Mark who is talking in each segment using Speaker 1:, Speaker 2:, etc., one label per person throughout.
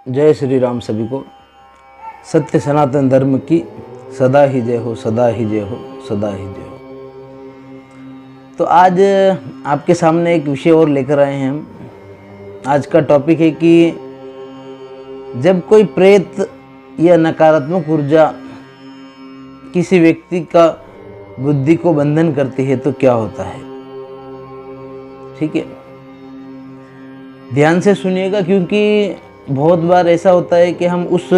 Speaker 1: जय श्री राम सभी को। सत्य सनातन धर्म की सदा ही जय हो, सदा ही जय हो, सदा ही जय हो। तो आज आपके सामने एक विषय और लेकर आए हैं हम। आज का टॉपिक है कि जब कोई प्रेत या नकारात्मक ऊर्जा किसी व्यक्ति का बुद्धि को बंधन करती है तो क्या होता है। ठीक है, ध्यान से सुनिएगा, क्योंकि बहुत बार ऐसा होता है कि हम उस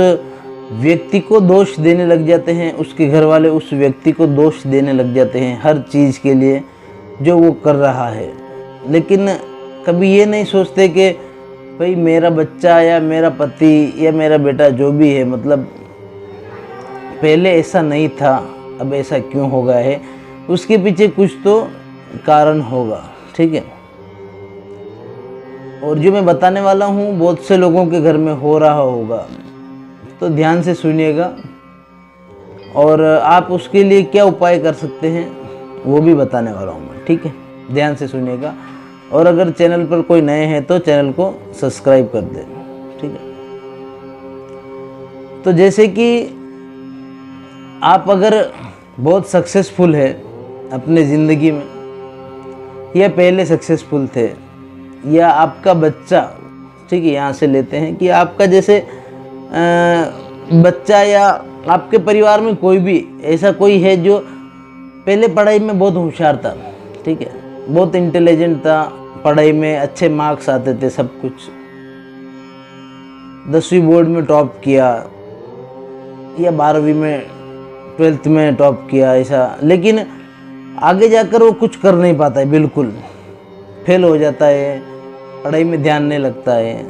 Speaker 1: व्यक्ति को दोष देने लग जाते हैं, उसके घर वाले उस व्यक्ति को दोष देने लग जाते हैं हर चीज़ के लिए जो वो कर रहा है, लेकिन कभी ये नहीं सोचते कि भाई मेरा बच्चा या मेरा पति या मेरा बेटा जो भी है, मतलब पहले ऐसा नहीं था, अब ऐसा क्यों हो गया है, उसके पीछे कुछ तो कारण होगा। ठीक है, और जो मैं बताने वाला हूँ बहुत से लोगों के घर में हो रहा होगा, तो ध्यान से सुनिएगा और आप उसके लिए क्या उपाय कर सकते हैं वो भी बताने वाला हूँ मैं। ठीक है, ध्यान से सुनिएगा, और अगर चैनल पर कोई नए हैं तो चैनल को सब्सक्राइब कर दें। ठीक है, तो जैसे कि आप अगर बहुत सक्सेसफुल है अपने ज़िंदगी में, या पहले सक्सेसफुल थे, या आपका बच्चा, ठीक है, यहाँ से लेते हैं कि आपका जैसे बच्चा या आपके परिवार में कोई भी ऐसा कोई है जो पहले पढ़ाई में बहुत होशियार था, ठीक है, बहुत इंटेलिजेंट था, पढ़ाई में अच्छे मार्क्स आते थे, सब कुछ 10वीं बोर्ड में टॉप किया या 12वीं में 12th में टॉप किया ऐसा, लेकिन आगे जाकर वो कुछ कर नहीं पाता है, बिल्कुल फेल हो जाता है, पढ़ाई में ध्यान नहीं लगता है।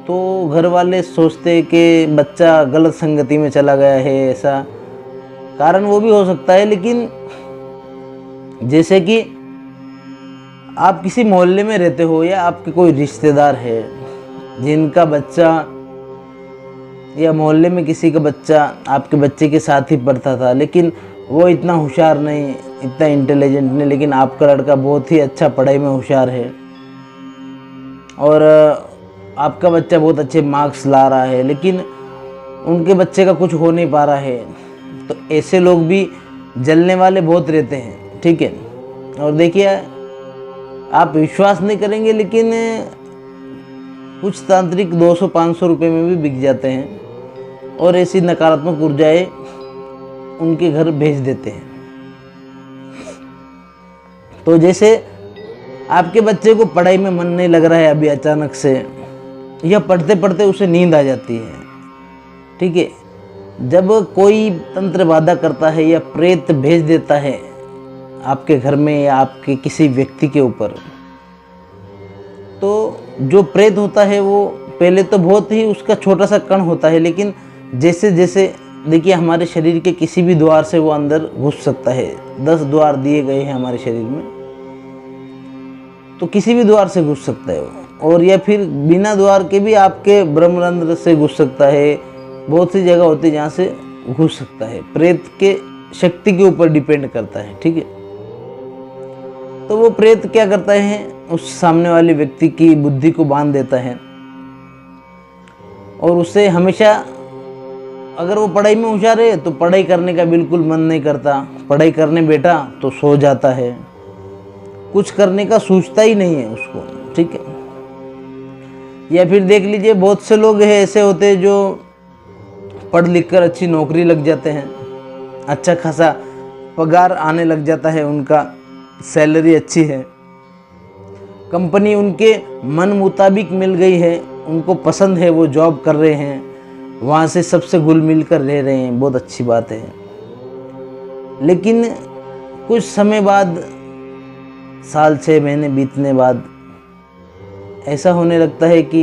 Speaker 1: तो घर वाले सोचते हैं कि बच्चा गलत संगति में चला गया है, ऐसा कारण वो भी हो सकता है। लेकिन जैसे कि आप किसी मोहल्ले में रहते हो या आपके कोई रिश्तेदार है जिनका बच्चा या मोहल्ले में किसी का बच्चा आपके बच्चे के साथ ही पढ़ता था, लेकिन वो इतना होशियार नहीं, इतना इंटेलिजेंट नहीं, लेकिन आपका लड़का बहुत ही अच्छा पढ़ाई में होशियार है और आपका बच्चा बहुत अच्छे मार्क्स ला रहा है, लेकिन उनके बच्चे का कुछ हो नहीं पा रहा है, तो ऐसे लोग भी जलने वाले बहुत रहते हैं। ठीक है, और देखिए आप विश्वास नहीं करेंगे, लेकिन कुछ तांत्रिक 200-500 रुपये में भी बिक जाते हैं और ऐसी नकारात्मक ऊर्जाएं उनके घर भेज देते हैं। तो जैसे आपके बच्चे को पढ़ाई में मन नहीं लग रहा है अभी अचानक से, या पढ़ते पढ़ते उसे नींद आ जाती है। ठीक है, जब कोई तंत्र बाधा करता है या प्रेत भेज देता है आपके घर में या आपके किसी व्यक्ति के ऊपर, तो जो प्रेत होता है वो पहले तो बहुत ही उसका छोटा सा कण होता है, लेकिन जैसे जैसे देखिए हमारे शरीर के किसी भी द्वार से वो अंदर घुस सकता है। 10 द्वार दिए गए हैं हमारे शरीर में, तो किसी भी द्वार से घुस सकता है वो, और या फिर बिना द्वार के भी आपके ब्रह्मरंध्र से घुस सकता है। बहुत सी जगह होती है जहाँ से घुस सकता है, प्रेत के शक्ति के ऊपर डिपेंड करता है। ठीक है, तो वो प्रेत क्या करता है, उस सामने वाले व्यक्ति की बुद्धि को बांध देता है और उसे हमेशा, अगर वो पढ़ाई में होशियार है तो पढ़ाई करने का बिल्कुल मन नहीं करता, पढ़ाई करने बैठा तो सो जाता है, कुछ करने का सोचता ही नहीं है उसको। ठीक है, या फिर देख लीजिए बहुत से लोग हैं ऐसे होते हैं जो पढ़ लिख कर अच्छी नौकरी लग जाते हैं, अच्छा खासा पगार आने लग जाता है, उनका सैलरी अच्छी है, कंपनी उनके मन मुताबिक मिल गई है, उनको पसंद है, वो जॉब कर रहे हैं, वहाँ से सबसे घुल मिल कर रह रहे हैं, बहुत अच्छी बात है। लेकिन कुछ समय बाद, साल 6 महीने बीतने बाद ऐसा होने लगता है कि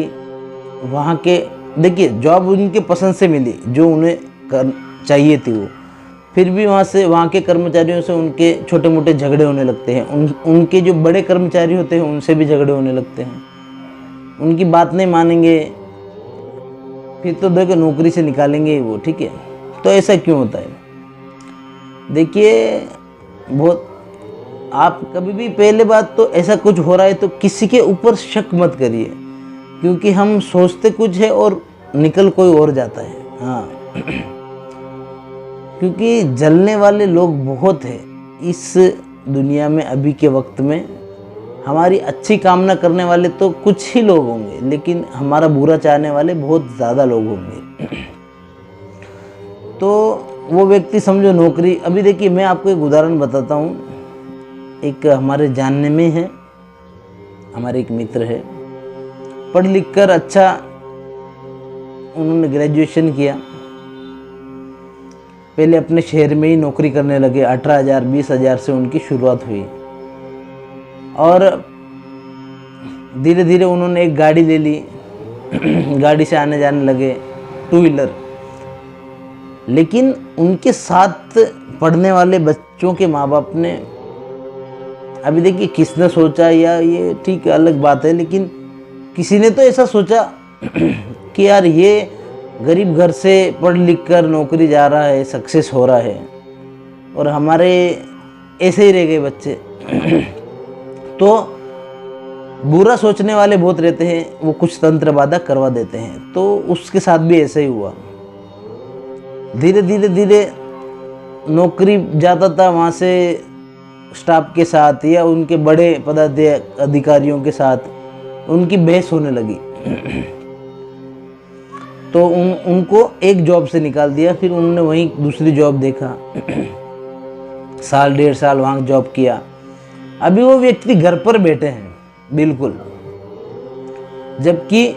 Speaker 1: वहाँ के, देखिए जॉब उनके पसंद से मिली जो उन्हें चाहिए थी, वो फिर भी वहाँ के कर्मचारियों से उनके छोटे मोटे झगड़े होने लगते हैं। उनके जो बड़े कर्मचारी होते हैं उनसे भी झगड़े होने लगते हैं, उनकी बात नहीं मानेंगे, फिर तो देखो नौकरी से निकालेंगे ही वो। ठीक है, तो ऐसा क्यों होता है? देखिए बहुत, आप कभी भी, पहले बात तो ऐसा कुछ हो रहा है तो किसी के ऊपर शक मत करिए, क्योंकि हम सोचते कुछ है और निकल कोई और जाता है। हाँ, क्योंकि जलने वाले लोग बहुत हैं इस दुनिया में अभी के वक्त में। हमारी अच्छी कामना करने वाले तो कुछ ही लोग होंगे, लेकिन हमारा बुरा चाहने वाले बहुत ज़्यादा लोग होंगे। तो वो व्यक्ति समझो नौकरी, अभी देखिए मैं आपको एक उदाहरण बताता हूँ। एक हमारे जानने में है, हमारे एक मित्र है, पढ़ लिख कर अच्छा उन्होंने ग्रेजुएशन किया, पहले अपने शहर में ही नौकरी करने लगे। 18,000 20,000 से उनकी शुरुआत हुई और धीरे धीरे उन्होंने एक गाड़ी ले ली, गाड़ी से आने जाने लगे, 2 व्हीलर। लेकिन उनके साथ पढ़ने वाले बच्चों के माँ बाप ने, अभी देखिए किसने सोचा, या ये ठीक अलग बात है, लेकिन किसी ने तो ऐसा सोचा कि यार ये गरीब घर से पढ़ लिख कर नौकरी जा रहा है, सक्सेस हो रहा है, और हमारे ऐसे ही रह गए बच्चे। तो बुरा सोचने वाले बहुत रहते हैं, वो कुछ तंत्र बाधा करवा देते हैं। तो उसके साथ भी ऐसा ही हुआ। धीरे धीरे धीरे नौकरी जाता था, वहाँ से स्टाफ के साथ या उनके बड़े पदाधिकारियों के साथ उनकी बहस होने लगी। तो उनको एक जॉब से निकाल दिया, फिर उन्होंने वहीं दूसरी जॉब देखा, 1.5 साल वहाँ जॉब किया। अभी वो व्यक्ति घर पर बैठे हैं बिल्कुल, जबकि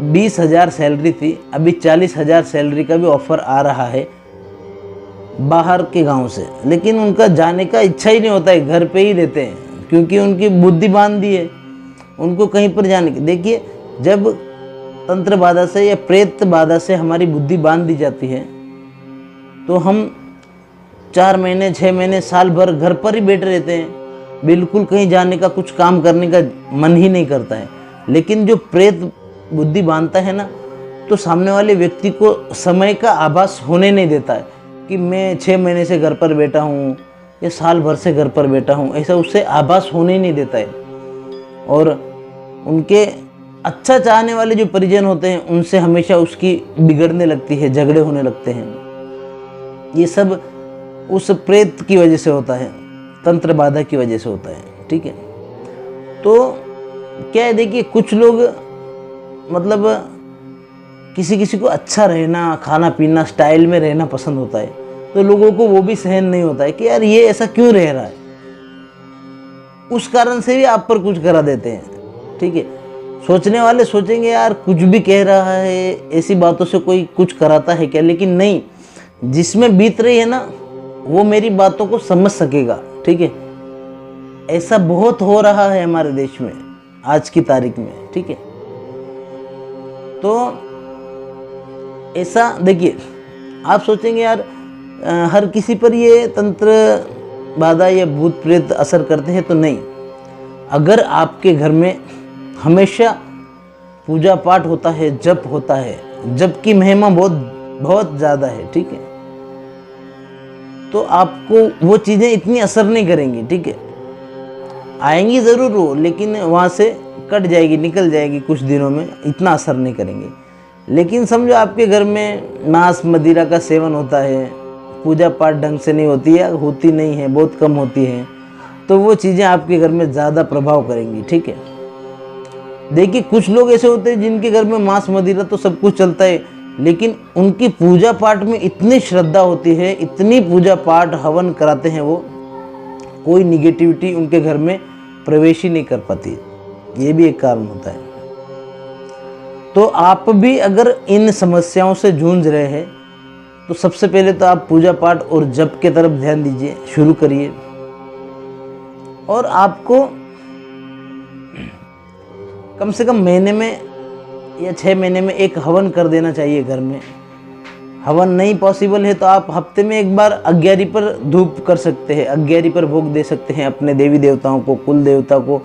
Speaker 1: 20,000 सैलरी थी, अभी 40,000 सैलरी का भी ऑफर आ रहा है बाहर के गांव से। लेकिन उनका जाने का इच्छा ही नहीं होता है, घर पे ही रहते हैं, क्योंकि उनकी बुद्धि बांध दी है उनको कहीं पर जाने की। देखिए, जब तंत्र बाधा से या प्रेत बाधा से हमारी बुद्धि बांध दी जाती है तो हम 4 महीने 6 महीने साल भर घर पर ही बैठे रहते हैं, बिल्कुल कहीं जाने का, कुछ काम करने का मन ही नहीं करता है। लेकिन जो प्रेत बुद्धि बांधता है ना, तो सामने वाले व्यक्ति को समय का आभास होने नहीं देता है कि मैं 6 महीने से घर पर बैठा हूँ या साल भर से घर पर बैठा हूँ, ऐसा उससे आभास होने ही नहीं देता है। और उनके अच्छा चाहने वाले जो परिजन होते हैं उनसे हमेशा उसकी बिगड़ने लगती है, झगड़े होने लगते हैं। ये सब उस प्रेत की वजह से होता है, तंत्र बाधा की वजह से होता है। ठीक है, तो क्या है, देखिए कुछ लोग मतलब किसी किसी को अच्छा रहना, खाना पीना, स्टाइल में रहना पसंद होता है, तो लोगों को वो भी सहन नहीं होता है कि यार ये ऐसा क्यों रह रहा है, उस कारण से भी आप पर कुछ करा देते हैं। ठीक है, सोचने वाले सोचेंगे यार कुछ भी कह रहा है, ऐसी बातों से कोई कुछ कराता है क्या, लेकिन नहीं, जिसमें बीत रही है ना वो मेरी बातों को समझ सकेगा। ठीक है, ऐसा बहुत हो रहा है हमारे देश में आज की तारीख में। ठीक है, तो ऐसा देखिए, आप सोचेंगे यार हर किसी पर ये तंत्र बाधा या भूत प्रेत असर करते हैं, तो नहीं। अगर आपके घर में हमेशा पूजा पाठ होता है, जप होता है, जप की महिमा बहुत बहुत ज़्यादा है, ठीक है, तो आपको वो चीज़ें इतनी असर नहीं करेंगी। ठीक है, आएंगी ज़रूर वो, लेकिन वहाँ से कट जाएगी, निकल जाएगी कुछ दिनों में, इतना असर नहीं करेंगे। लेकिन समझो आपके घर में मांस मदिरा का सेवन होता है, पूजा पाठ ढंग से नहीं होती है, होती नहीं है, बहुत कम होती है, तो वो चीज़ें आपके घर में ज़्यादा प्रभाव करेंगी। ठीक है, देखिए कुछ लोग ऐसे होते हैं जिनके घर में मांस मदिरा तो सब कुछ चलता है, लेकिन उनकी पूजा पाठ में इतनी श्रद्धा होती है, इतनी पूजा पाठ हवन कराते हैं वो, कोई निगेटिविटी उनके घर में प्रवेश ही नहीं कर पाती। ये भी एक कारण होता है। तो आप भी अगर इन समस्याओं से जूझ रहे हैं तो सबसे पहले तो आप पूजा पाठ और जप के तरफ ध्यान दीजिए, शुरू करिए। और आपको कम से कम महीने में या 6 महीने में एक हवन कर देना चाहिए घर में। हवन नहीं पॉसिबल है तो आप हफ्ते में एक बार अग्यारी पर धूप कर सकते हैं, अग्यारी पर भोग दे सकते हैं अपने देवी देवताओं को, कुल देवता को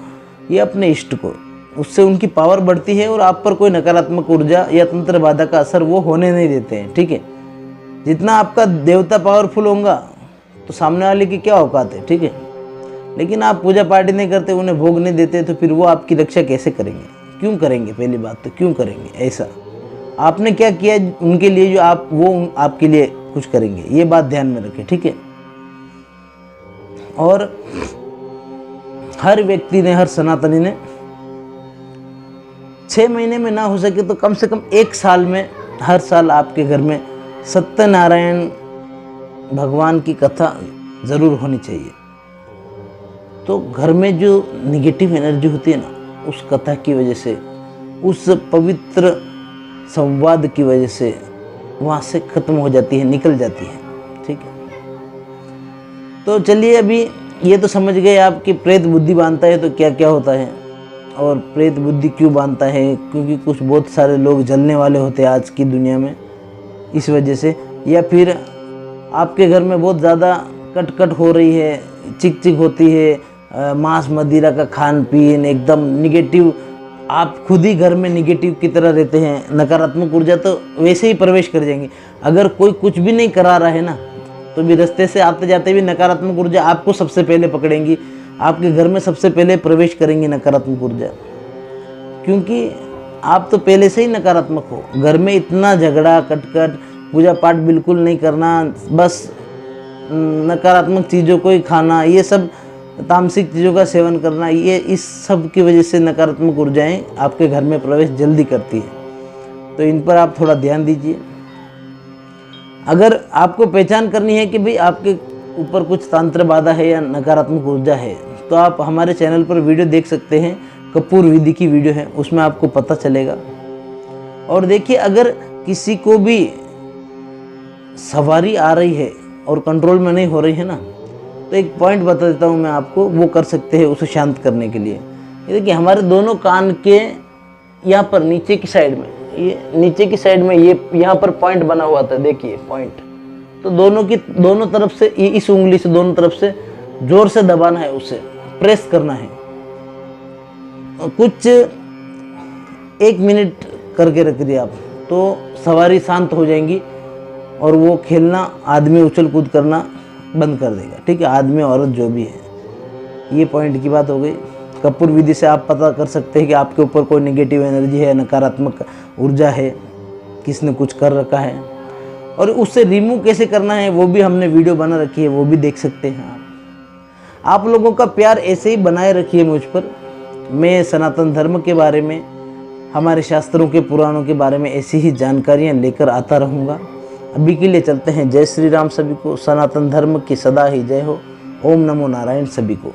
Speaker 1: या अपने इष्ट को। उससे उनकी पावर बढ़ती है और आप पर कोई नकारात्मक ऊर्जा या तंत्र बाधा का असर वो होने नहीं देते हैं। ठीक है, जितना आपका देवता पावरफुल होगा तो सामने वाले की क्या औकात है। ठीक है, लेकिन आप पूजा पाठ नहीं करते, उन्हें भोग नहीं देते, तो फिर वो आपकी रक्षा कैसे करेंगे, क्यों करेंगे, पहली बात तो क्यों करेंगे ऐसा। आपने क्या किया उनके लिए जो वो आपके लिए कुछ करेंगे, ये बात ध्यान में रखें, ठीक है। और हर व्यक्ति ने, हर सनातनी ने 6 महीने में ना हो सके तो कम से कम 1 साल में, हर साल आपके घर में सत्यनारायण भगवान की कथा ज़रूर होनी चाहिए। तो घर में जो निगेटिव एनर्जी होती है ना, उस कथा की वजह से, उस पवित्र संवाद की वजह से वहाँ से ख़त्म हो जाती है, निकल जाती है, ठीक है। तो चलिए, अभी ये तो समझ गए आप कि प्रेत बुद्धि बांधता है तो क्या क्या होता है, और प्रेत बुद्धि क्यों बांधता है, क्योंकि कुछ बहुत सारे लोग जलने वाले होते हैं आज की दुनिया में इस वजह से, या फिर आपके घर में बहुत ज़्यादा कट हो रही है, चिक चिक होती है, मांस मदिरा का खान पीन, एकदम निगेटिव, आप खुद ही घर में निगेटिव की तरह रहते हैं, नकारात्मक ऊर्जा तो वैसे ही प्रवेश कर जाएंगी। अगर कोई कुछ भी नहीं करा रहा है ना, तो भी रास्ते से आते जाते भी नकारात्मक ऊर्जा आपको सबसे पहले पकड़ेंगी, आपके घर में सबसे पहले प्रवेश करेंगी नकारात्मक ऊर्जा, क्योंकि आप तो पहले से ही नकारात्मक हो। घर में इतना झगड़ा, कटकट, पूजा पाठ बिल्कुल नहीं करना, बस नकारात्मक चीज़ों को ही खाना, ये सब तामसिक चीज़ों का सेवन करना, ये इस सब की वजह से नकारात्मक ऊर्जाएं आपके घर में प्रवेश जल्दी करती है। तो इन पर आप थोड़ा ध्यान दीजिए। अगर आपको पहचान करनी है कि भाई आपके ऊपर कुछ तंत्र बाधा है या नकारात्मक ऊर्जा है, तो आप हमारे चैनल पर वीडियो देख सकते हैं, कपूर विधि की वीडियो है, उसमें आपको पता चलेगा। और देखिए, अगर किसी को भी सवारी आ रही है और कंट्रोल में नहीं हो रही है ना, तो एक पॉइंट बता देता हूँ मैं आपको, वो कर सकते हैं उसे शांत करने के लिए। ये देखिए, हमारे दोनों कान के यहाँ पर नीचे की साइड में, ये नीचे की साइड में ये यहाँ पर पॉइंट बना हुआ था, देखिए पॉइंट। तो दोनों तरफ से, इस उंगली से दोनों तरफ से जोर से दबाना है, उसे प्रेस करना है। कुछ 1 मिनट करके रख दिया आप, तो सवारी शांत हो जाएंगी और वो खेलना, आदमी उछल कूद करना बंद कर देगा, ठीक है। आदमी औरत जो भी है, ये पॉइंट की बात हो गई। कपूर विधि से आप पता कर सकते हैं कि आपके ऊपर कोई नेगेटिव एनर्जी है, नकारात्मक ऊर्जा है, किसने कुछ कर रखा है, और उससे रिमूव कैसे करना है वो भी हमने वीडियो बना रखी है, वो भी देख सकते हैं आप लोगों का प्यार ऐसे ही बनाए रखिए मुझ पर। मैं सनातन धर्म के बारे में, हमारे शास्त्रों के, पुराणों के बारे में ऐसी ही जानकारियाँ लेकर आता रहूँगा। अभी के लिए चलते हैं। जय श्री राम सभी को। सनातन धर्म की सदा ही जय हो। ओम नमो नारायण सभी को।